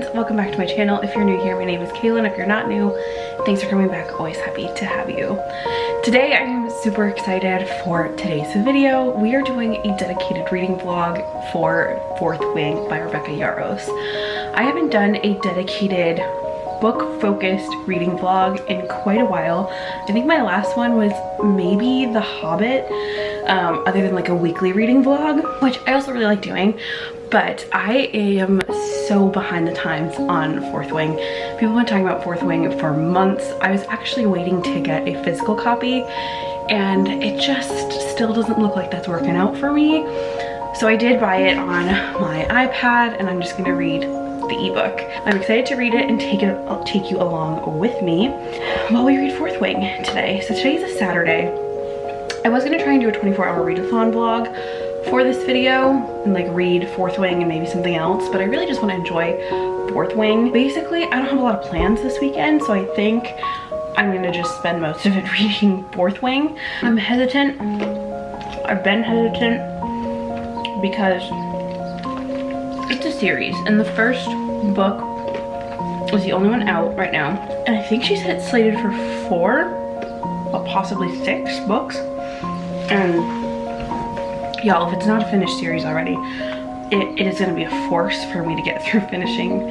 friends, welcome back to my channel. If you're new here, my name is Kayla, and if you're not new, thanks for coming back. Always happy to have you. Today I am super excited for today's video. We are doing a dedicated reading vlog for Fourth Wing by Rebecca Yarros. I haven't done a dedicated book-focused reading vlog in quite a while. I think my last one was maybe The Hobbit, other than like a weekly reading vlog, which I also really like doing. But I am so behind the times on Fourth Wing. People have been talking about Fourth Wing for months. I was actually waiting to get a physical copy, and it just still doesn't look like that's working out for me. So I did buy it on my iPad, and I'm just gonna read the ebook. I'm excited to read it and I'll take you along with me while we read Fourth Wing today. So today's a Saturday. I was gonna try and do a 24-hour readathon vlog for this video and like read Fourth Wing and maybe something else, but I really just want to enjoy Fourth Wing. Basically, I don't have a lot of plans this weekend, so I think I'm gonna just spend most of it reading Fourth Wing. I'm hesitant. I've been hesitant because it's a series, and the first book was the only one out right now, and I think she said it's slated for 4 or possibly 6 books. And y'all, if it's not a finished series already, it is going to be a force for me to get through finishing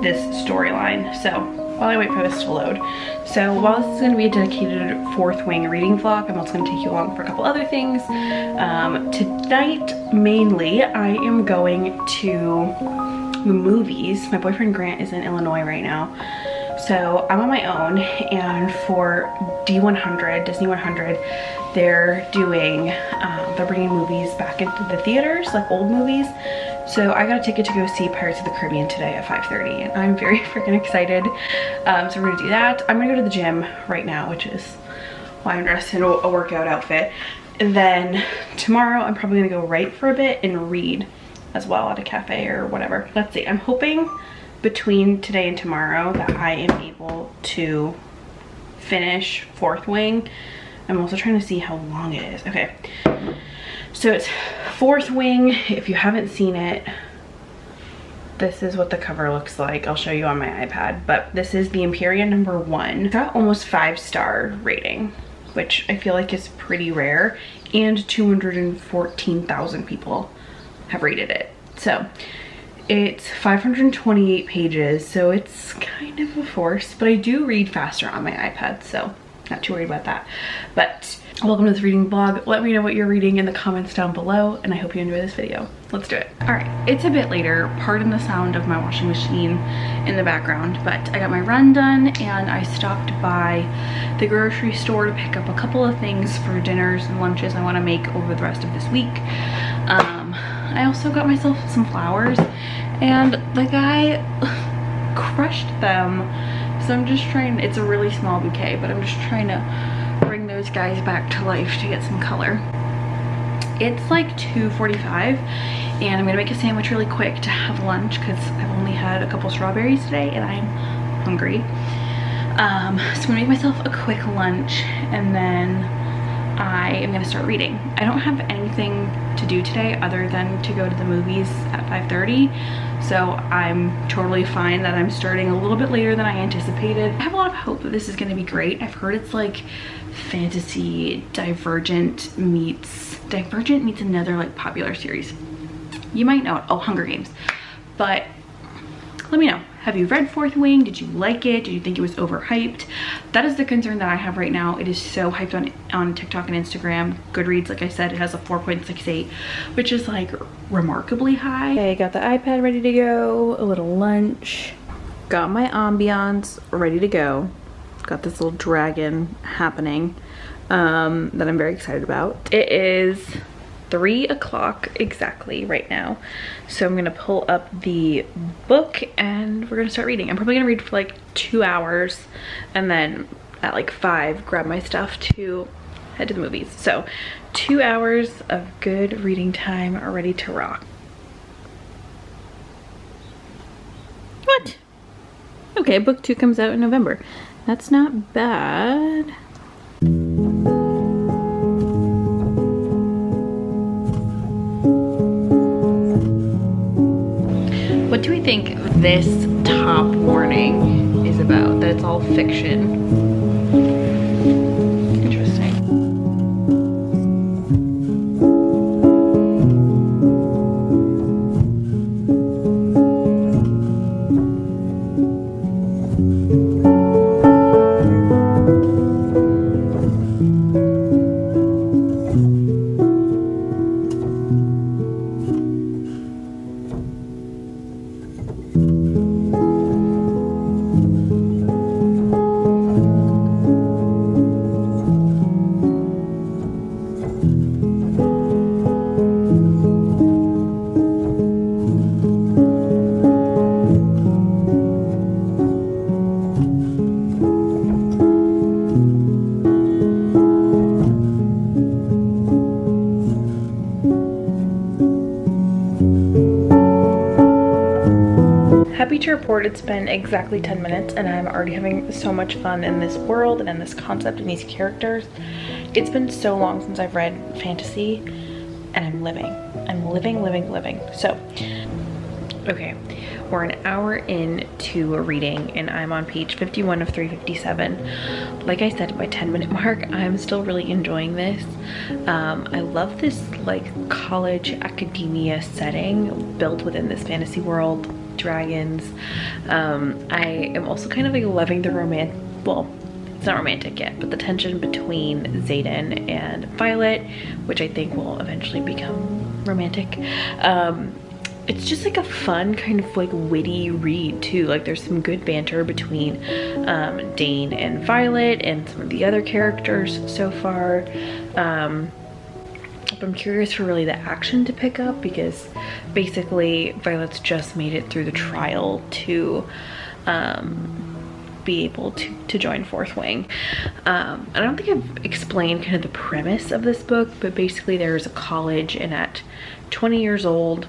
this storyline. So while I wait for this to load, so while this is going to be a dedicated Fourth Wing reading vlog, I'm also going to take you along for a couple other things. Tonight mainly I am going to the movies. My boyfriend Grant is in Illinois right now, so I'm on my own, and for D100, Disney 100, they're doing, they're bringing movies back into the theaters, like old movies. So I got a ticket to go see Pirates of the Caribbean today at 5:30, and I'm very freaking excited. So we're gonna do that. I'm gonna go to the gym right now, which is why I'm dressed in a workout outfit. And then tomorrow I'm probably gonna go write for a bit and read as well at a cafe or whatever. Let's see, I'm hoping between today and tomorrow that I am able to finish Fourth Wing. I'm also trying to see how long it is. Okay, so it's Fourth Wing. If you haven't seen it, this is what the cover looks like. I'll show you on my iPad, but this is the Empyrean #1. It's got almost 5-star rating, which I feel like is pretty rare, and 214,000 people have rated it. So it's 528 pages, so it's kind of a force, but I do read faster on my iPad, so not too worried about that. But welcome to this reading vlog. Let me know what you're reading in the comments down below, and I hope you enjoy this video. Let's do it. All right, it's a bit later. Pardon the sound of my washing machine in the background, but I got my run done, and I stopped by the grocery store to pick up a couple of things for dinners and lunches I want to make over the rest of this week. I also got myself some flowers, and the guy crushed them. So I'm just trying, it's a really small bouquet, but I'm just trying to bring those guys back to life to get some color. It's like 2:45, and I'm gonna make a sandwich really quick to have lunch because I've only had a couple strawberries today and I'm hungry. So I'm gonna make myself a quick lunch, and then I am gonna start reading. I don't have anything to do today other than to go to the movies at 5:30. So I'm totally fine that I'm starting a little bit later than I anticipated. I have a lot of hope that this is gonna be great. I've heard it's like fantasy Divergent meets another like popular series. You might know it. Oh, Hunger Games. But let me know. Have you read Fourth Wing? Did you like it? Did you think it was overhyped? That is the concern that I have right now. It is so hyped on TikTok and Instagram. Goodreads, like I said, it has a 4.68, which is like remarkably high. Okay, got the iPad ready to go, a little lunch. Got my ambiance ready to go. Got this little dragon happening that I'm very excited about. It is 3 o'clock exactly right now, so I'm gonna pull up the book and we're gonna start reading. I'm probably gonna read for like 2 hours, and then at like 5 grab my stuff to head to the movies. So 2 hours of good reading time are ready to rock. What? Okay, book 2 comes out in November. That's not bad. What do we think of this top warning is about, that it's all fiction. Happy to report it's been exactly 10 minutes and I'm already having so much fun in this world and in this concept and these characters. It's been so long since I've read fantasy and I'm living. I'm living. So, okay, we're an hour into a reading and I'm on page 51 of 357. Like I said, at my 10-minute mark, I'm still really enjoying this. I love this like college academia setting built within this fantasy world. Dragons. I am also kind of like loving the well, it's not romantic yet, but the tension between Xaden and Violet, which I think will eventually become romantic. It's just like a fun kind of like witty read too. Like there's some good banter between Dane and Violet and some of the other characters so far. I'm curious for really the action to pick up because basically Violet's just made it through the trial to be able to join Fourth Wing. I don't think I've explained kind of the premise of this book, but basically there's a college and at 20 years old,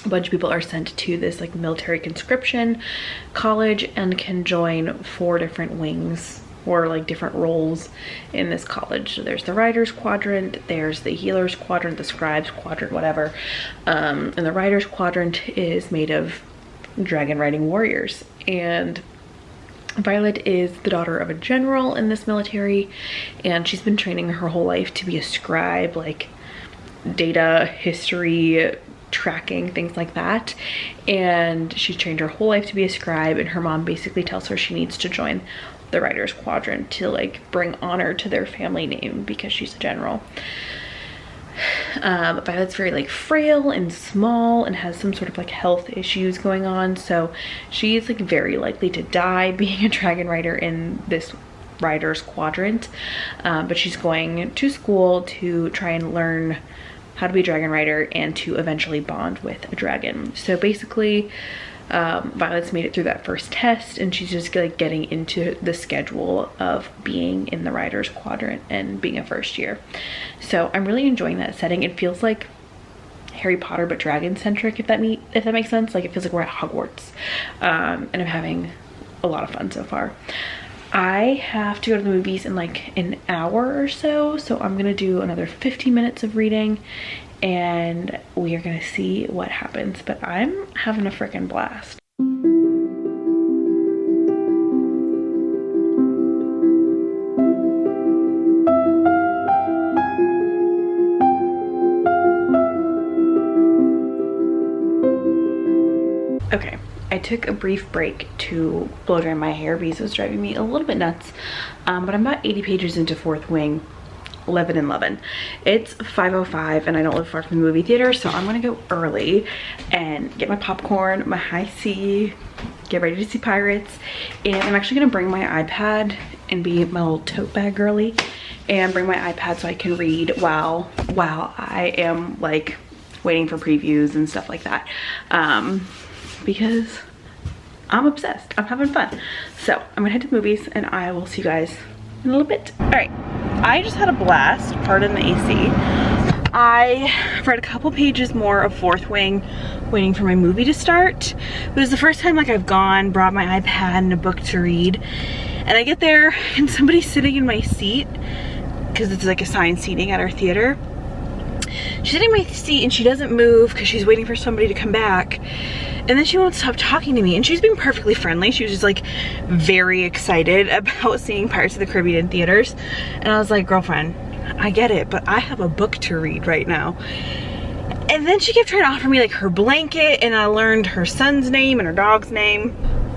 a bunch of people are sent to this like military conscription college and can join 4 different wings or like different roles in this college. So there's the writer's quadrant, there's the healer's quadrant, the scribe's quadrant, whatever. And the writer's quadrant is made of dragon riding warriors. And Violet is the daughter of a general in this military, and she's been training her whole life to be a scribe, like data, history, tracking, things like that. And she's trained her whole life to be a scribe, and her mom basically tells her she needs to join the writer's quadrant to like bring honor to their family name because she's a general. Violet's very like frail and small and has some sort of like health issues going on, so she's like very likely to die being a dragon rider in this writer's quadrant. But she's going to school to try and learn how to be a dragon rider and to eventually bond with a dragon. So basically Violet's made it through that first test and she's just like getting into the schedule of being in the writer's quadrant and being a first year. So I'm really enjoying that setting. It feels like Harry Potter but dragon centric, if that makes sense. Like it feels like we're at Hogwarts. And I'm having a lot of fun so far. I have to go to the movies in like an hour or so, so I'm gonna do another 15 minutes of reading and we are gonna see what happens, but I'm having a freaking blast. Okay, I took a brief break to blow dry my hair because it was driving me a little bit nuts, but I'm about 80 pages into Fourth Wing. Lovin'. It's 5:05 and I don't live far from the movie theater, so I'm gonna go early and get my popcorn, my high C, get ready to see pirates. And I'm actually gonna bring my iPad and be my little tote bag girly and bring my iPad so I can read while I am like waiting for previews and stuff like that, because I'm obsessed. I'm having fun. So I'm gonna head to the movies and I will see you guys in a little bit. All right, I just had a blast, pardon the AC. I read a couple pages more of Fourth Wing waiting for my movie to start. It was the first time like I've brought my iPad and a book to read, and I get there and somebody's sitting in my seat because it's like assigned seating at our theater, she's sitting in my seat and she doesn't move because she's waiting for somebody to come back. And then she won't stop talking to me, and she's being perfectly friendly. She was just like very excited about seeing Pirates of the Caribbean in theaters. And I was like, girlfriend, I get it, but I have a book to read right now. And then she kept trying to offer me like her blanket, and I learned her son's name and her dog's name.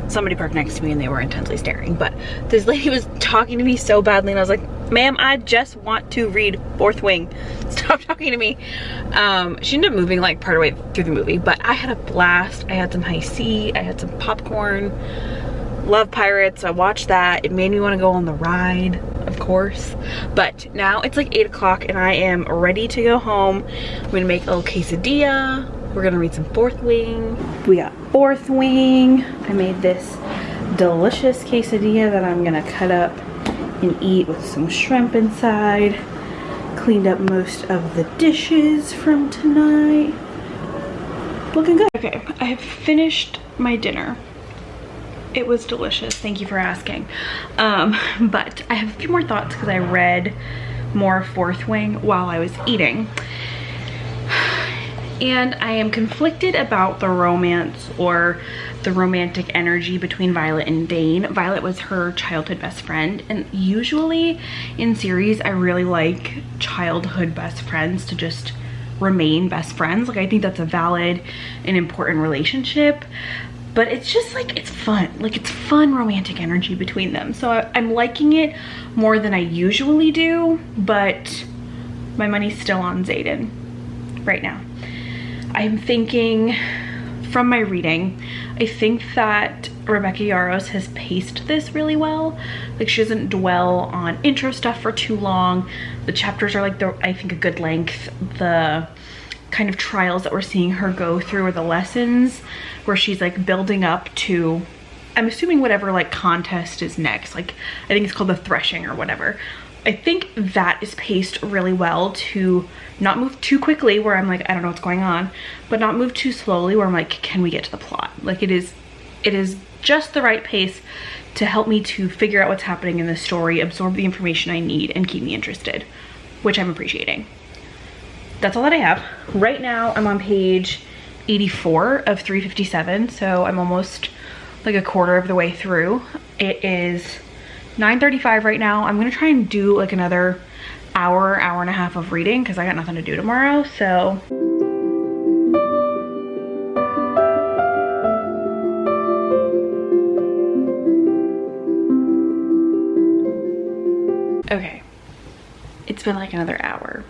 Somebody parked next to me and they were intensely staring, but this lady was talking to me so badly, and I was like, ma'am, I just want to read Fourth Wing. Stop talking to me. She ended up moving like part of the way through the movie, but I had a blast. I had some high C, I had some popcorn. Love Pirates, I watched that. It made me want to go on the ride, of course. But now it's like 8 o'clock and I am ready to go home. I'm gonna make a little quesadilla. We're gonna read some Fourth Wing. We got Fourth Wing. I made this delicious quesadilla that I'm gonna cut up and eat with some shrimp inside. Cleaned up most of the dishes from tonight. Looking good. Okay, I have finished my dinner. It was delicious, thank you for asking. But I have a few more thoughts because I read more Fourth Wing while I was eating. And I am conflicted about the romance or the romantic energy between Violet and Dane. Violet was her childhood best friend, and usually in series I really like childhood best friends to just remain best friends. Like, I think that's a valid and important relationship, but it's just like, it's fun. Like, it's fun romantic energy between them. So I'm liking it more than I usually do, but my money's still on Xaden right now. I'm thinking, from my reading, I think that Rebecca Yarros has paced this really well. Like, she doesn't dwell on intro stuff for too long. The chapters are like, I think, a good length. The kind of trials that we're seeing her go through, or the lessons where she's like building up to, I'm assuming, whatever like contest is next. Like, I think it's called the threshing or whatever. I think that is paced really well to not move too quickly where I'm like, I don't know what's going on, but not move too slowly where I'm like, can we get to the plot? Like, it is just the right pace to help me to figure out what's happening in the story, absorb the information I need, and keep me interested, which I'm appreciating. That's all that I have. Right now I'm on page 84 of 357, so I'm almost like a quarter of the way through. It is 9:35 right now. I'm gonna try and do like another hour and a half of reading because I got nothing to do tomorrow, so. Okay, it's been like another hour,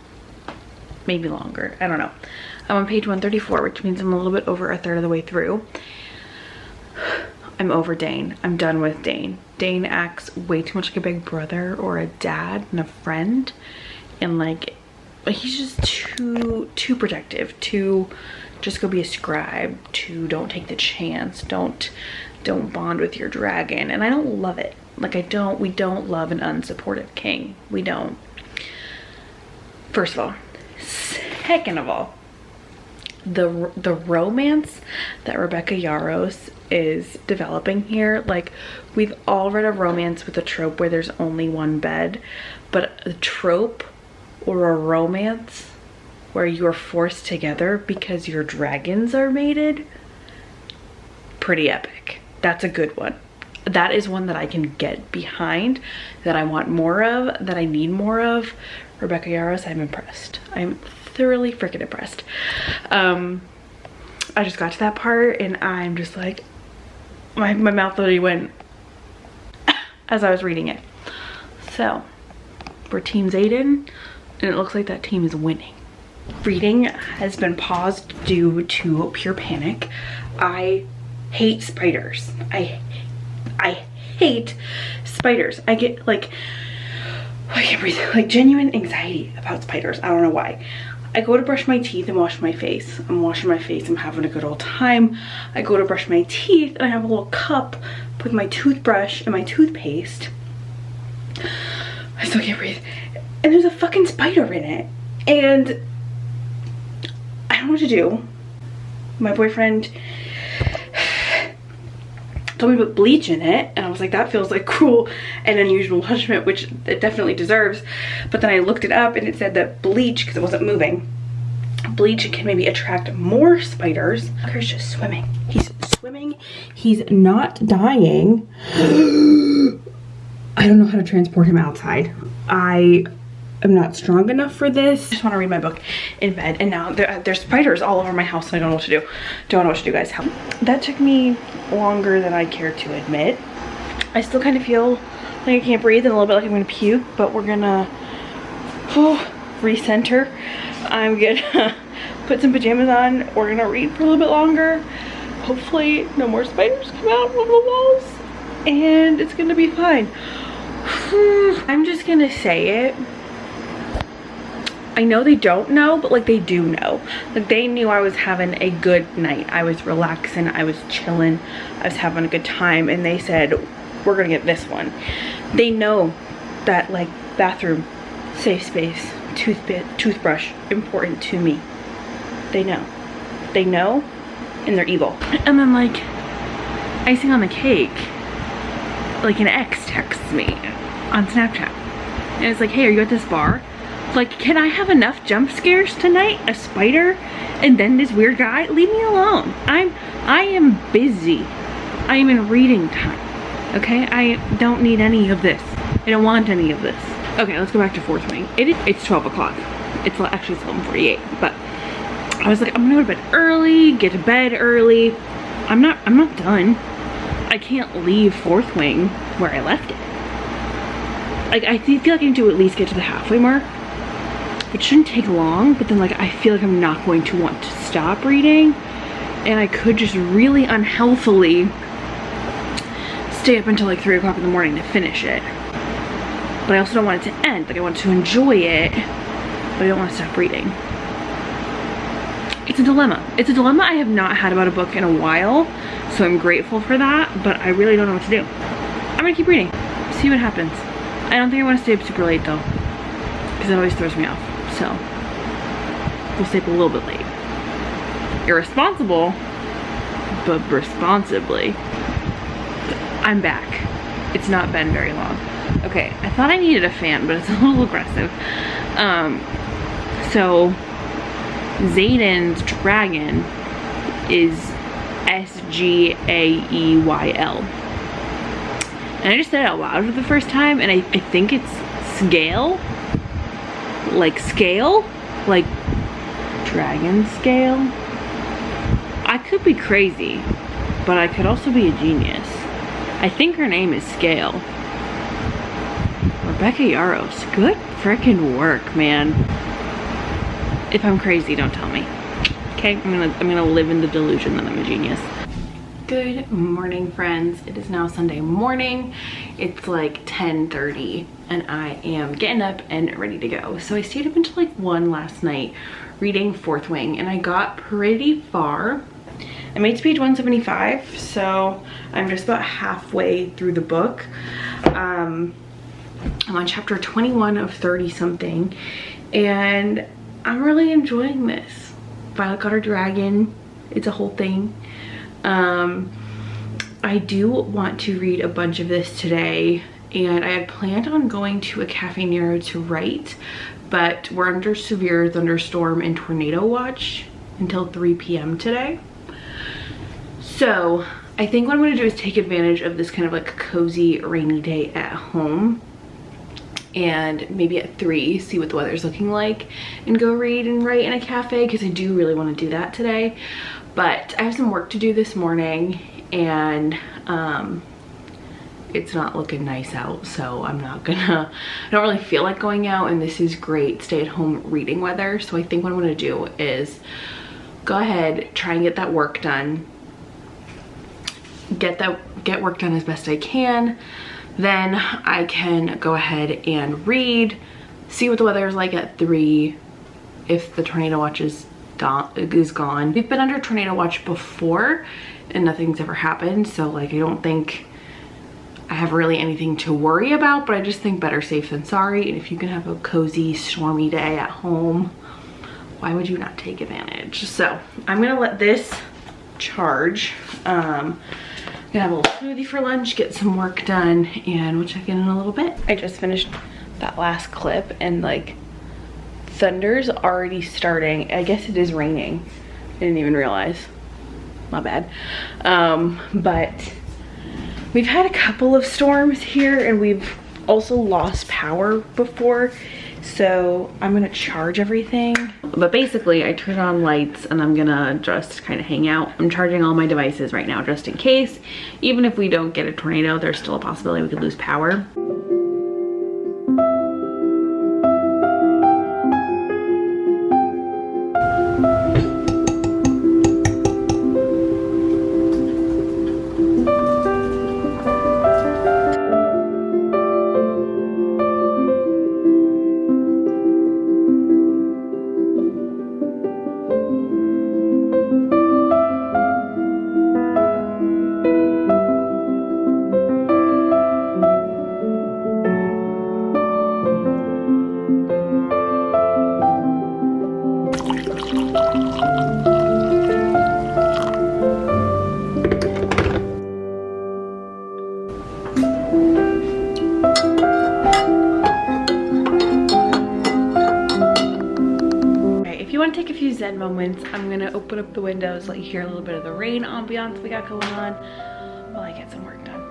maybe longer, I don't know. I'm on page 134, which means I'm a little bit over a third of the way through. I'm over Dane. I'm done with Dane. Dane acts way too much like a big brother or a dad and a friend, and like, he's just too protective, to just go be a scribe, to don't take the chance, don't bond with your dragon, and I don't love it. Like, we don't love an unsupportive king. We don't. First of all. Second of all, the romance that Rebecca Yarros is developing here, like, we've all read a romance with a trope where there's only one bed, but a trope or a romance where you're forced together because your dragons are mated, pretty epic. That's a good one. That is one that I can get behind, that I want more of, that I need more of. Rebecca Yarros, I'm impressed. I'm thoroughly freaking impressed. I just got to that part and I'm just like, my mouth literally went as I was reading it. So we're Team Xaden, and it looks like that team is winning. Reading has been paused due to pure panic. I hate spiders. I hate spiders. I get like, I can't breathe, like genuine anxiety about spiders. I don't know why. I go to brush my teeth and wash my face. I'm washing my face, I'm having a good old time. I go to brush my teeth and I have a little cup with my toothbrush and my toothpaste. I still can't breathe. And there's a fucking spider in it. And I don't know what to do. My boyfriend told me to put bleach in it, and I was like, that feels like cruel and unusual punishment, which it definitely deserves. But then I looked it up and it said that bleach, because it wasn't moving, bleach can maybe attract more spiders. Tucker's just swimming. He's swimming. He's not dying. I don't know how to transport him outside. I am not strong enough for this. I just want to read my book in bed, and now there's spiders all over my house and I don't know what to do. Don't know what to do, guys. Help. That took me longer than I care to admit. I still kind of feel like I can't breathe and a little bit like I'm gonna puke, but we're gonna recenter. I'm gonna put some pajamas on. We're gonna read for a little bit longer. Hopefully no more spiders come out of the walls and it's gonna be fine. I'm just gonna say it. I know they don't know, but like they do know. Like they knew I was having a good night. I was relaxing, I was chilling, I was having a good time, and they said, we're gonna get this one. They know that like bathroom, safe space, toothbrush, important to me. They know. They know, and they're evil. And then like, icing on the cake, like an ex texts me on Snapchat. And it's like, hey, are you at this bar? Like, can I have enough jump scares tonight? A spider and then this weird guy? Leave me alone. I am busy. I am in reading time. Okay? I don't need any of this. I don't want any of this. Okay, let's go back to Fourth Wing. It's 12 o'clock. It's actually 11:48, but I was like, I'm gonna go to bed early, get to bed early. I'm not done. I can't leave Fourth Wing where I left it. Like, I feel like I need to at least get to the halfway mark, which shouldn't take long, but then like I feel like I'm not going to want to stop reading, and I could just really unhealthily stay up until like 3 o'clock in the morning to finish it. But I also don't want it to end. Like I want to enjoy it, but I don't want to stop reading. It's a dilemma. It's a dilemma I have not had about a book in a while, so I'm grateful for that, but I really don't know what to do. I'm gonna keep reading, see what happens. I don't think I want to stay up super late though, because it always throws me off. So we'll stay up a little bit late. Irresponsible, but responsibly. I'm back. It's not been very long. Okay, I thought I needed a fan, but it's a little aggressive. So Zayden's dragon is S-G-A-E-Y-L. And I just said it out loud for the first time, and I think it's scale. Like scale? Like dragon scale? I could be crazy, but I could also be a genius. I think her name is Scale. Rebecca Yaros, good frickin' work, man. If I'm crazy, don't tell me. Okay, I'm gonna live in the delusion that I'm a genius. Good morning, friends. It is now Sunday morning. It's like 10:30 and I am getting up and ready to go. So I stayed up until like 1 last night reading Fourth Wing, and I got pretty far. I made it to page 175, so I'm just about halfway through the book. I'm on chapter 21 of 30 something, and I'm really enjoying this. Violet got her dragon. It's a whole thing. I do want to read a bunch of this today, and I had planned on going to a Cafe Nero to write, but we're under severe thunderstorm and tornado watch until 3 p.m. today. So I think what I'm gonna do is take advantage of this kind of like cozy rainy day at home, and maybe at 3 see what the weather's looking like and go read and write in a cafe, because I do really want to do that today. But I have some work to do this morning, and it's not looking nice out, so I don't really feel like going out, and this is great stay-at-home reading weather. So I think what I'm gonna do is go ahead, try and get that work done, get work done as best I can. Then I can go ahead and read, see what the weather is like at 3, if the tornado watch is gone. We've been under tornado watch before and nothing's ever happened, so like I don't think I have really anything to worry about, but I just think better safe than sorry. And if you can have a cozy stormy day at home, why would you not take advantage? So I'm gonna let this charge. I'm gonna have a little smoothie for lunch, get some work done, and we'll check in a little bit. I just finished that last clip, and like thunder's already starting. I guess it is raining. I didn't even realize. My bad. But we've had a couple of storms here, and we've also lost power before. So I'm gonna charge everything. But basically I turn on lights and I'm gonna just kind of hang out. I'm charging all my devices right now just in case. Even if we don't get a tornado, there's still a possibility we could lose power. Take a few zen moments. I'm gonna open up the windows, let you hear a little bit of the rain ambiance we got going on while I get some work done.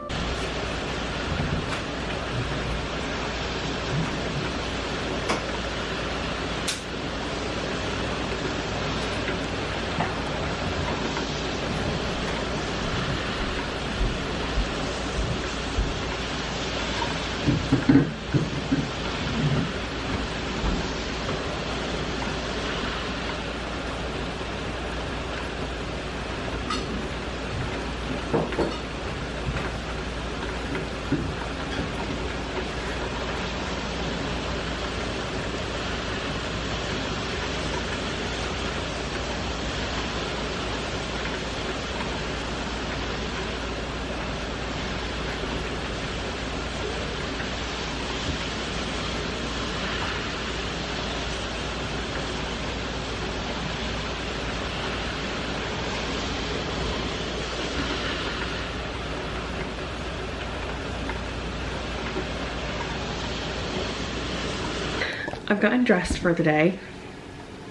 I've gotten dressed for the day.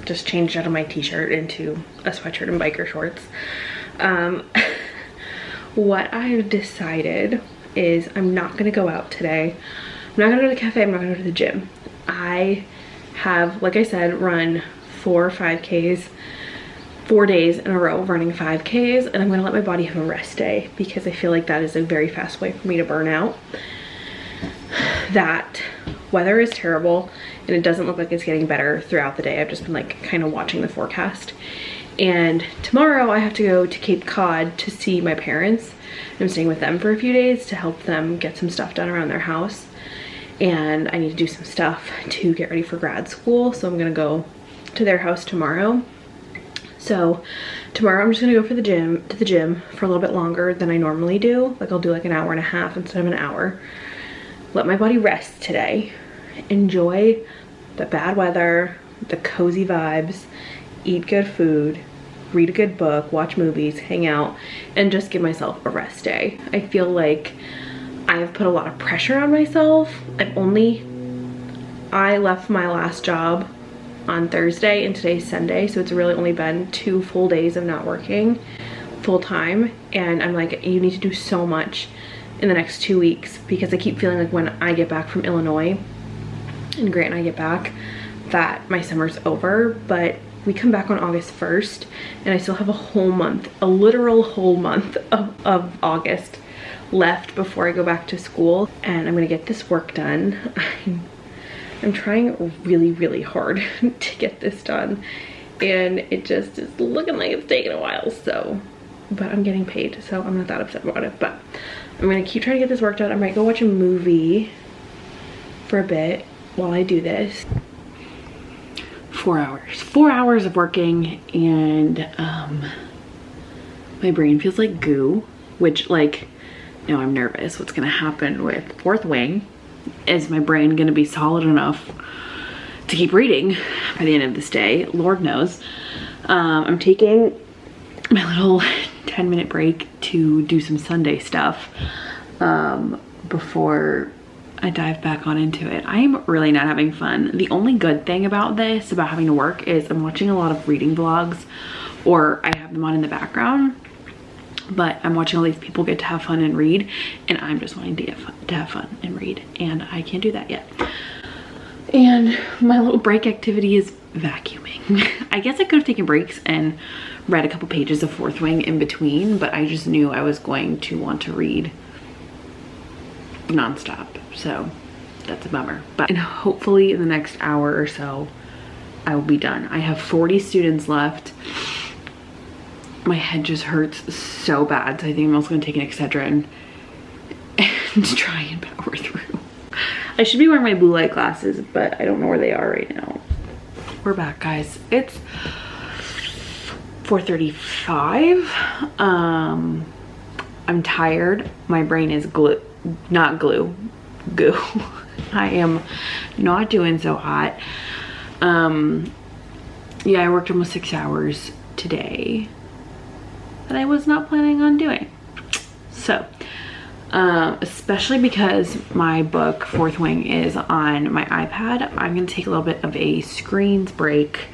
Just changed out of my t-shirt into a sweatshirt and biker shorts. What I've decided is I'm not gonna go out today. I'm not gonna go to the cafe, I'm not gonna go to the gym. I have, like I said, run 4 5Ks, 4 days in a row running 5Ks, and I'm gonna let my body have a rest day because I feel like that is a very fast way for me to burn out. That weather is terrible and it doesn't look like it's getting better throughout the day. I've just been like kind of watching the forecast. And tomorrow I have to go to Cape Cod to see my parents. I'm staying with them for a few days to help them get some stuff done around their house. And I need to do some stuff to get ready for grad school. So I'm gonna go to their house tomorrow. So tomorrow I'm just gonna go to the gym for a little bit longer than I normally do. Like I'll do like an hour and a half instead of an hour. Let my body rest today. Enjoy the bad weather, the cozy vibes, eat good food, read a good book, watch movies, hang out, and just give myself a rest day. I feel like I've put a lot of pressure on myself. I left my last job on Thursday and today's Sunday, so it's really only been 2 full days of not working full time, and I'm like, you need to do so much in the next 2 weeks because I keep feeling like when I get back from Illinois and Grant and I get back that my summer's over, but we come back on August 1st and I still have a whole month, a literal whole month of August left before I go back to school, and I'm gonna get this work done. I'm trying really, really hard to get this done, and it just is looking like it's taking a while, so, but I'm getting paid, so I'm not that upset about it. But I'm gonna keep trying to get this work done. I might go watch a movie for a bit while I do this. 4 hours. 4 hours of working, and my brain feels like goo, which, like, now I'm nervous. What's gonna happen with fourth wing? Is my brain gonna be solid enough to keep reading by the end of this day? Lord knows. I'm taking my little 10-minute break to do some Sunday stuff before I dive back on into it. I am really not having fun. The only good thing about this, about having to work, is I'm watching a lot of reading vlogs, or I have them on in the background, but I'm watching all these people get to have fun and read, and I'm just wanting to have fun and read, and I can't do that yet. And my little break activity is vacuuming. I guess I could have taken breaks and read a couple pages of Fourth Wing in between, but I just knew I was going to want to read nonstop, so that's a bummer. And hopefully in the next hour or so I will be done. I have 40 students left. My head just hurts so bad, so I think I'm also gonna take an Excedrin and try and power through. I should be wearing my blue light glasses, but I don't know where they are right now. We're back, guys. It's 4:35. I'm tired. My brain is goo. I am not doing so hot. Yeah, I worked almost 6 hours today that I was not planning on doing. So, especially because my book, Fourth Wing, is on my iPad, I'm gonna take a little bit of a screens break.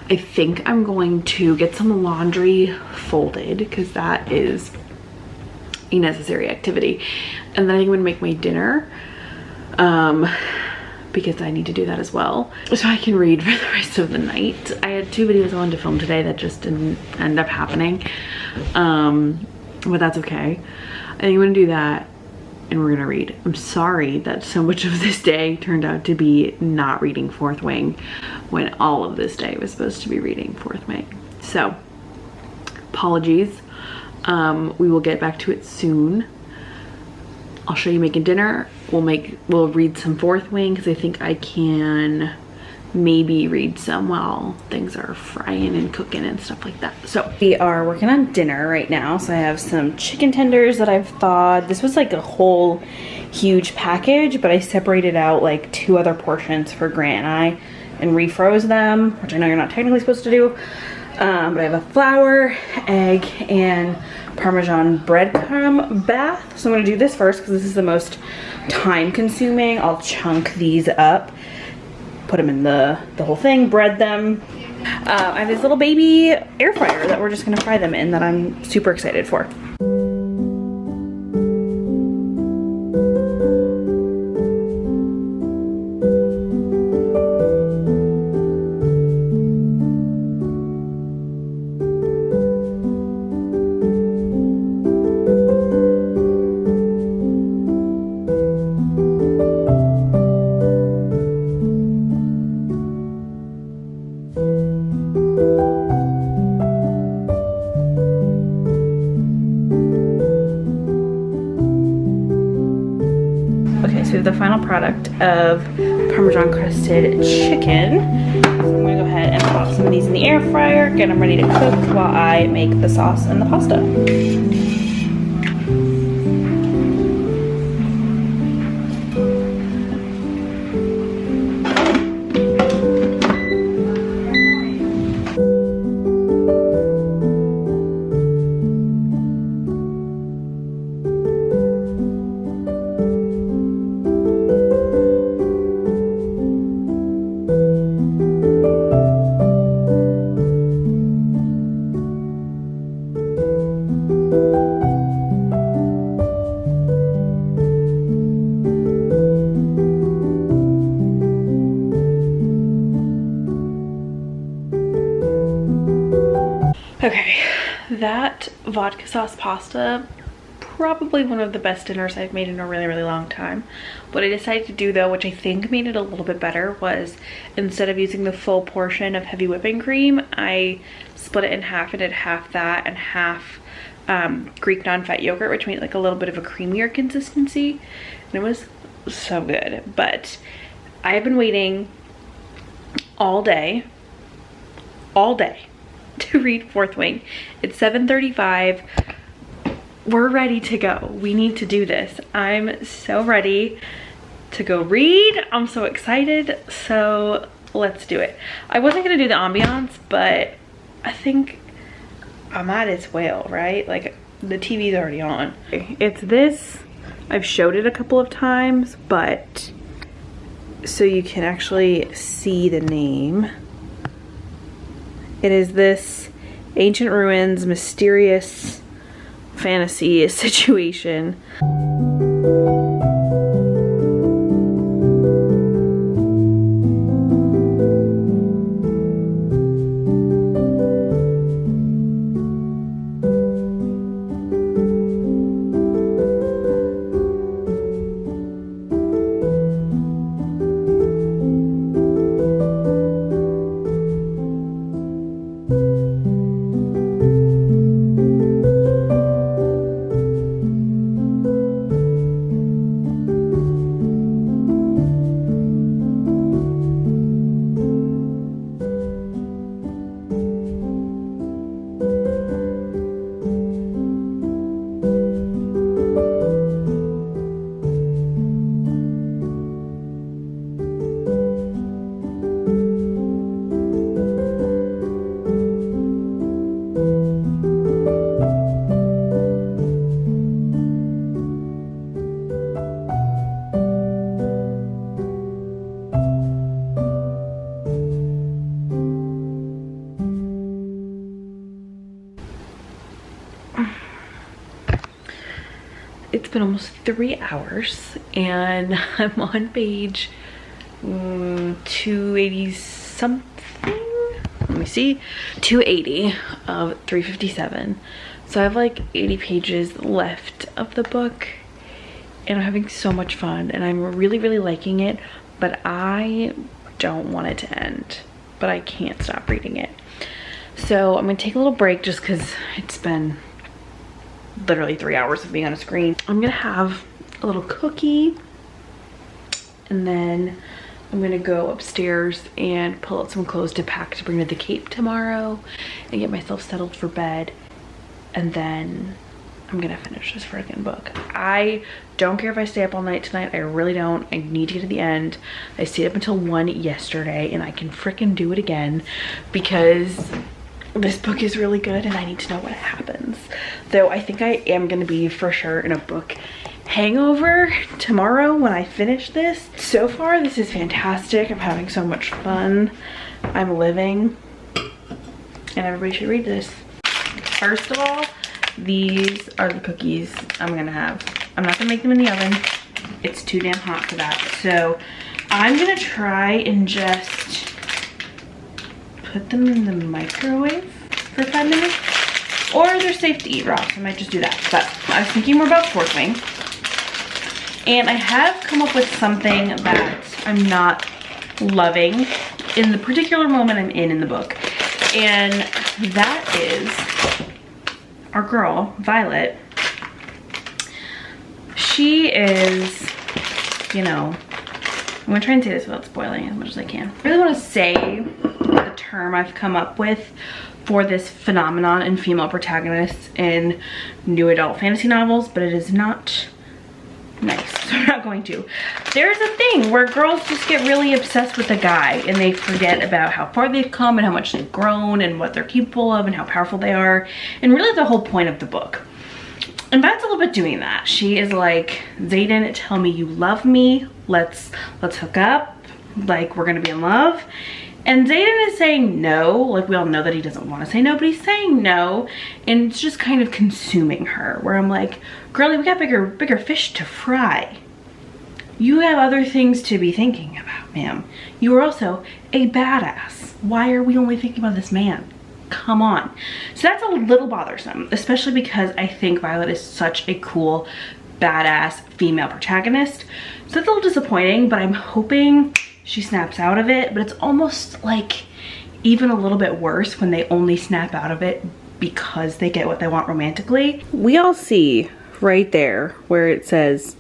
I think I'm going to get some laundry folded, because that is a necessary activity. And then I'm gonna make my dinner, because I need to do that as well, so I can read for the rest of the night. I had 2 videos I wanted to film today that just didn't end up happening, but that's okay. I think I'm gonna do that, and we're gonna read. I'm sorry that so much of this day turned out to be not reading Fourth Wing, when all of this day was supposed to be reading Fourth Wing. So, apologies. We will get back to it soon. I'll show you making dinner. We'll read some Fourth Wing, because I think I can maybe read some while things are frying and cooking and stuff like that. So we are working on dinner right now. So I have some chicken tenders that I've thawed. This was like a whole huge package, but I separated out like 2 other portions for Grant and I and refroze them, which I know you're not technically supposed to do. But I have a flour, egg, and Parmesan breadcrumb bath. So I'm gonna do this first, because this is the most time consuming. I'll chunk these up, put them in the whole thing, bread them. I have this little baby air fryer that we're just gonna fry them in, that I'm super excited for. So we have the final product of Parmesan crusted chicken. So I'm gonna go ahead and pop some of these in the air fryer, get them ready to cook while I make the sauce and the pasta. Okay, that vodka sauce pasta, probably one of the best dinners I've made in a really, really long time. What I decided to do though, which I think made it a little bit better, was instead of using the full portion of heavy whipping cream, I split it in half and did half that and half Greek non-fat yogurt, which made like a little bit of a creamier consistency, and it was so good. But I've been waiting all day to read Fourth Wing. It's 7:35. We're ready to go. We need to do this. I'm so ready to go read. I'm so excited. So let's do it. I wasn't gonna do the ambiance, but I think I might as well, right? Like, the TV's already on. It's this I've showed it a couple of times, but so you can actually see the name. It is this ancient ruins, mysterious fantasy situation. It's been almost 3 hours and I'm on page 280 something. Let me see. 280 of 357. So I have like 80 pages left of the book and I'm having so much fun and I'm really, really liking it, but I don't want it to end, but I can't stop reading it. So I'm gonna take a little break just because it's been literally 3 hours of being on a screen. I'm gonna have a little cookie and then I'm gonna go upstairs and pull out some clothes to pack to bring to the Cape tomorrow and get myself settled for bed, and then I'm gonna finish this freaking book. I don't care if I stay up all night tonight. I really don't. I need to get to the end. I stayed up until 1 yesterday and I can freaking do it again because this book is really good and I need to know what happens. Though I think I am gonna be for sure in a book hangover tomorrow when I finish this. So far, this is fantastic. I'm having so much fun. I'm living and everybody should read this. First of all, these are the cookies I'm gonna have. I'm not gonna make them in the oven. It's too damn hot for that. So I'm gonna try and just put them in the microwave for 5 minutes, or they're safe to eat raw, so I might just do that. But I was thinking more about pork wing, and I have come up with something that I'm not loving in the particular moment I'm in the book, and that is our girl Violet. She is, you know, I'm gonna try and say this without spoiling as much as I can. I really want to say the term I've come up with for this phenomenon in female protagonists in new adult fantasy novels, but it is not nice, so I'm not going to. There's a thing where girls just get really obsessed with a guy and they forget about how far they've come and how much they've grown and what they're capable of and how powerful they are, and really the whole point of the book. And Violet's a little bit doing that. She is like, Xaden, tell me you love me. Let's hook up. Like, we're gonna be in love. And Xaden is saying no. Like, we all know that he doesn't want to say no, but he's saying no. And it's just kind of consuming her. Where I'm like, girlie, we got bigger fish to fry. You have other things to be thinking about, ma'am. You are also a badass. Why are we only thinking about this man? Come on. So that's a little bothersome, especially because I think Violet is such a cool, badass female protagonist. So that's a little disappointing, but I'm hoping she snaps out of it. But it's almost like even a little bit worse when they only snap out of it because they get what they want romantically. We all see right there where it says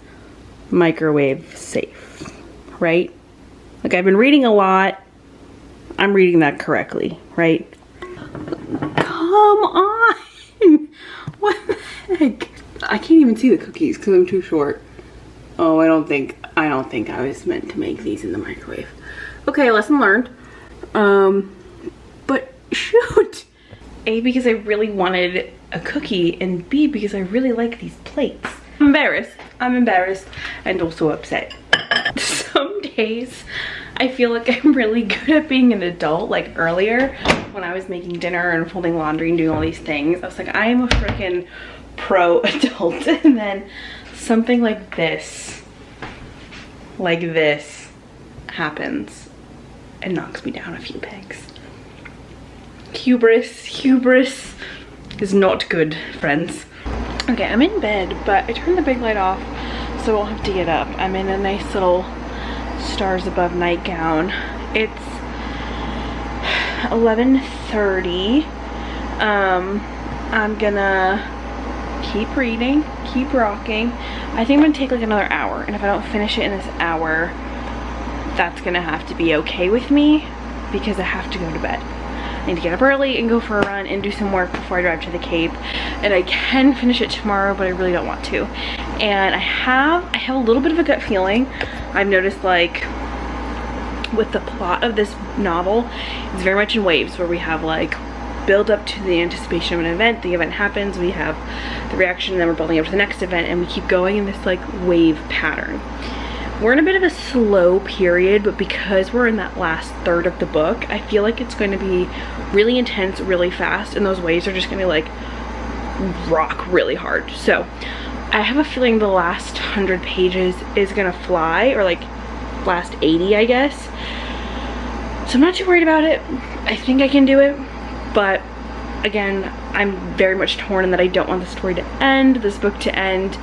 microwave safe, right? Like, I've been reading a lot. I'm reading that correctly, right? Come on. What the heck? I can't even see the cookies because I'm too short. Oh, I don't think I was meant to make these in the microwave. Okay, lesson learned. But shoot. A, because I really wanted a cookie, and B, because I really like these plates. I'm embarrassed. I'm embarrassed and also upset. Some days I feel like I'm really good at being an adult. Like earlier when I was making dinner and folding laundry and doing all these things, I was like, I am a freaking pro adult. And then something like this happens and knocks me down a few pegs. Hubris is not good, friends. Okay, I'm in bed, but I turned the big light off so I won't have to get up. I'm in a nice little stars above nightgown. It's 11:30. I'm gonna keep reading, keep rocking. I think I'm gonna take like another hour, and if I don't finish it in this hour, that's gonna have to be okay with me because I have to go to bed. I need to get up early and go for a run and do some work before I drive to the Cape, and I can finish it tomorrow, but I really don't want to. And I have a little bit of a gut feeling. I've noticed, like, with the plot of this novel, it's very much in waves, where we have like build up to the anticipation of an event, the event happens, we have the reaction, and then we're building up to the next event, and we keep going in this like wave pattern. We're in a bit of a slow period, but because we're in that last third of the book, I feel like it's going to be really intense, really fast, and those waves are just going to like rock really hard. So I have a feeling the last 100 pages is going to fly, or like last 80, I guess. So I'm not too worried about it. I think I can do it, but again, I'm very much torn in that I don't want the story to end, this book to end,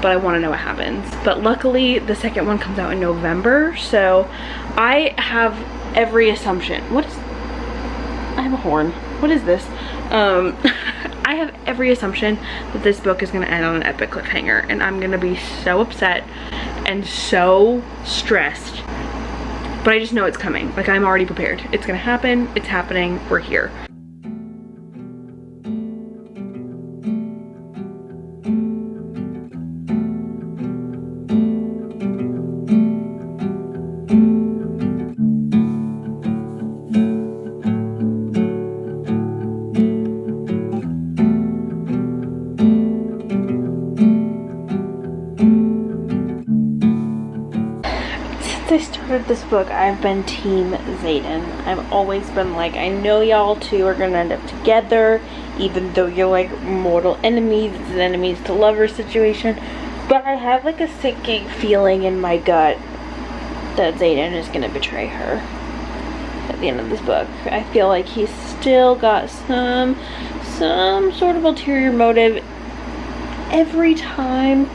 but I want to know what happens. But luckily the second one comes out in November, so I have every assumption. I have a horn. What is this? I have every assumption that this book is going to end on an epic cliffhanger, and I'm going to be so upset and so stressed, but I just know it's coming. Like, I'm already prepared. It's going to happen. It's happening. We're here. I started this book, I've been team Xaden. I've always been like, I know y'all two are gonna end up together, even though you're like mortal enemies. It's an enemies to lovers situation, but I have like a sinking feeling in my gut that Xaden is gonna betray her at the end of this book. I feel like he's still got some sort of ulterior motive every time.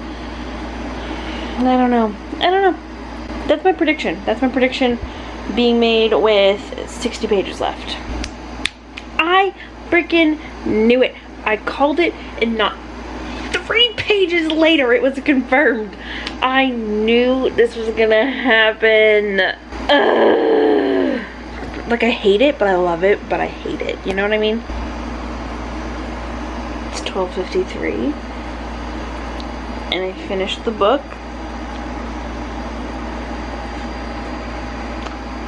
I don't know. That's my prediction. That's my prediction being made with 60 pages left. I freaking knew it. I called it, and not 3 pages later it was confirmed. I knew this was gonna happen. Like, I hate it, but I love it, but I hate it. You know what I mean? It's 12:53. And I finished the book.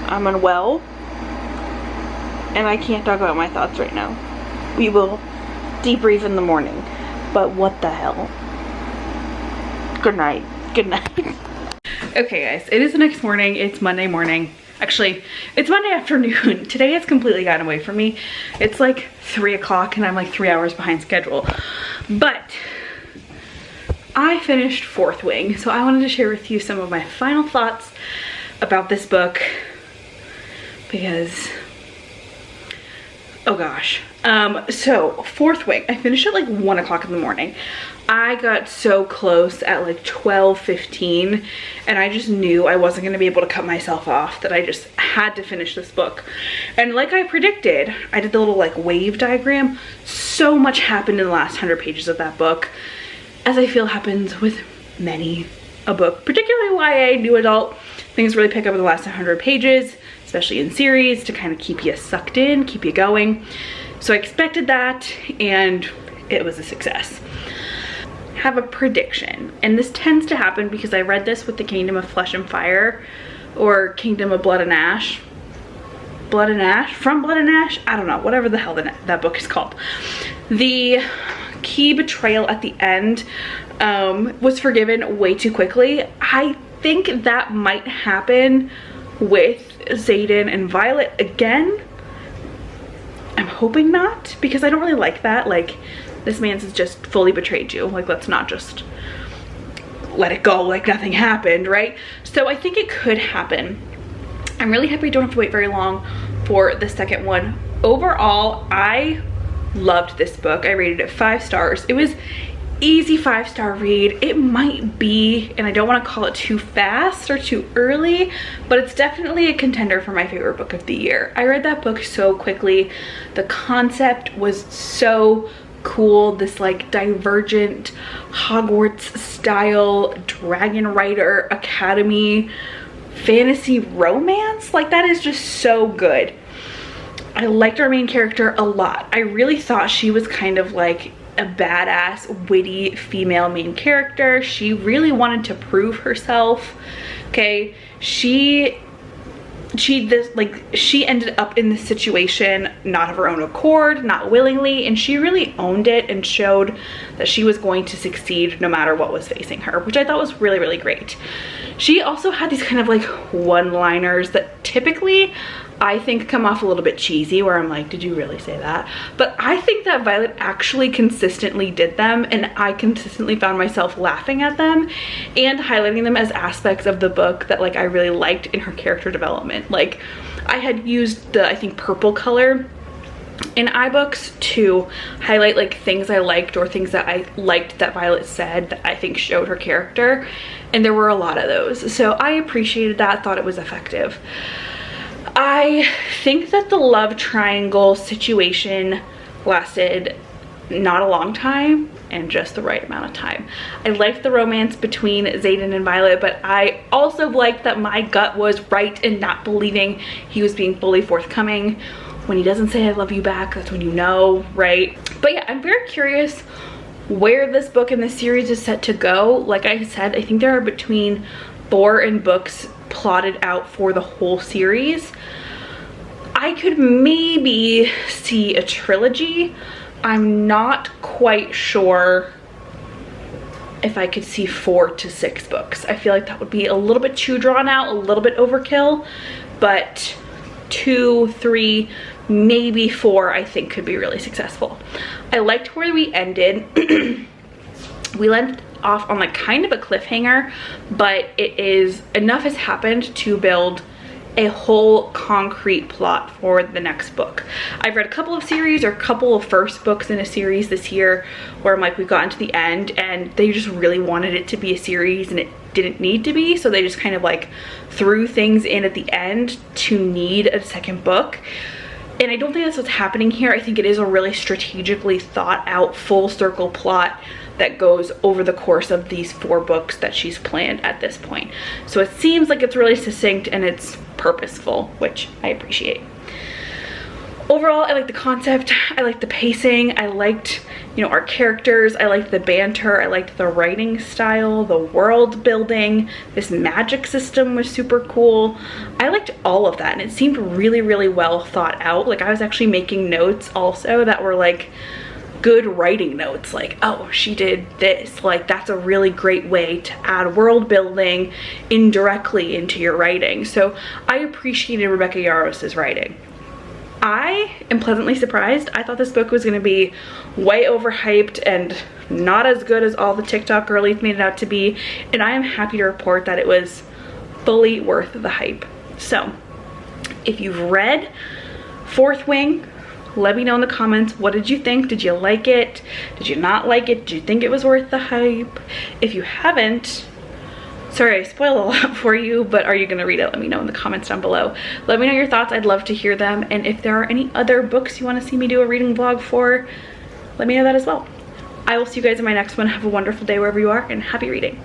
I'm unwell, and I can't talk about my thoughts right now. We will debrief in the morning, but what the hell? Good night. Good night. Okay guys, it is the next morning. It's Monday morning. Actually, it's Monday afternoon. Today has completely gotten away from me. It's like 3 o'clock and I'm like 3 hours behind schedule. But I finished Fourth Wing, so I wanted to share with you some of my final thoughts about this book. Because, oh gosh. So Fourth Wing, I finished at like 1 o'clock in the morning. I got so close at like 12:15, and I just knew I wasn't gonna be able to cut myself off, that I just had to finish this book. And like I predicted, I did the little like wave diagram. So much happened in the last 100 pages of that book, as I feel happens with many a book, particularly YA, new adult. Things really pick up in the last 100 pages, especially in series, to kind of keep you sucked in, keep you going. So I expected that, and it was a success. Have a prediction, and this tends to happen because I read this with the Kingdom of Flesh and Fire, or Kingdom of Blood and Ash. Blood and Ash? From Blood and Ash? I don't know, whatever the hell that book is called. The key betrayal at the end was forgiven way too quickly. I think that might happen with Xaden and Violet again. I'm hoping not, because I don't really like that. Like, this man's just fully betrayed you. Like, let's not just let it go like nothing happened, right? So I think it could happen. I'm really happy I don't have to wait very long for the second one. Overall, I loved this book. I rated it 5 stars. It was easy 5-star read. It might be, and I don't want to call it too fast or too early, but it's definitely a contender for my favorite book of the year. I read that book so quickly. The concept was so cool. This like divergent Hogwarts style Dragon Rider Academy fantasy romance. Like, that is just so good. I liked our main character a lot. I really thought she was kind of like a badass, witty female main character. She really wanted to prove herself. Okay, she ended up in this situation not of her own accord, not willingly, and she really owned it and showed that she was going to succeed no matter what was facing her, which I thought was really, really great. She also had these kind of like one-liners that typically I think come off a little bit cheesy, where I'm like, did you really say that? But I think that Violet actually consistently did them, and I consistently found myself laughing at them and highlighting them as aspects of the book that like I really liked in her character development. Like, I had used the, I think, purple color in iBooks to highlight like things I liked or things that I liked that Violet said that I think showed her character, and there were a lot of those. So I appreciated that, thought it was effective. I think that the love triangle situation lasted not a long time and just the right amount of time. I liked the romance between Xaden and Violet, but I also liked that my gut was right in not believing he was being fully forthcoming. When he doesn't say I love you back, that's when you know, right? But yeah, I'm very curious where this book in this series is set to go. Like I said, I think there are between 4 books plotted out for the whole series. I could maybe see a trilogy. I'm not quite sure if I could see 4 to 6 books. I feel like that would be a little bit too drawn out, a little bit overkill, but 2, 3, maybe 4 I think could be really successful. I liked where we ended. We left off on like kind of a cliffhanger, but it is enough has happened to build a whole concrete plot for the next book. I've read a couple of series or a couple of first books in a series this year where I'm like, we've gotten to the end and they just really wanted it to be a series and it didn't need to be, so they just kind of like threw things in at the end to need a second book. And I don't think that's what's happening here. I think it is a really strategically thought out full circle plot that goes over the course of these 4 books that she's planned at this point. So it seems like it's really succinct and it's purposeful, which I appreciate. Overall, I like the concept, I like the pacing, I liked, you know, our characters, I liked the banter, I liked the writing style, the world building, this magic system was super cool. I liked all of that and it seemed really, really well thought out. Like, I was actually making notes also that were like good writing notes, like, oh, she did this, like that's a really great way to add world building indirectly into your writing. So I appreciated Rebecca Yarros's writing. I am pleasantly surprised. I thought this book was going to be way overhyped and not as good as all the TikTok girlies made it out to be, and I am happy to report that it was fully worth the hype. So if you've read Fourth Wing, let me know in the comments, what did you think? Did you like it? Did you not like it? Did you think it was worth the hype? If you haven't, sorry I spoiled a lot for you, but are you gonna read it? Let me know in the comments down below. Let me know your thoughts, I'd love to hear them. And if there are any other books you wanna see me do a reading vlog for, let me know that as well. I will see you guys in my next one. Have a wonderful day wherever you are and happy reading.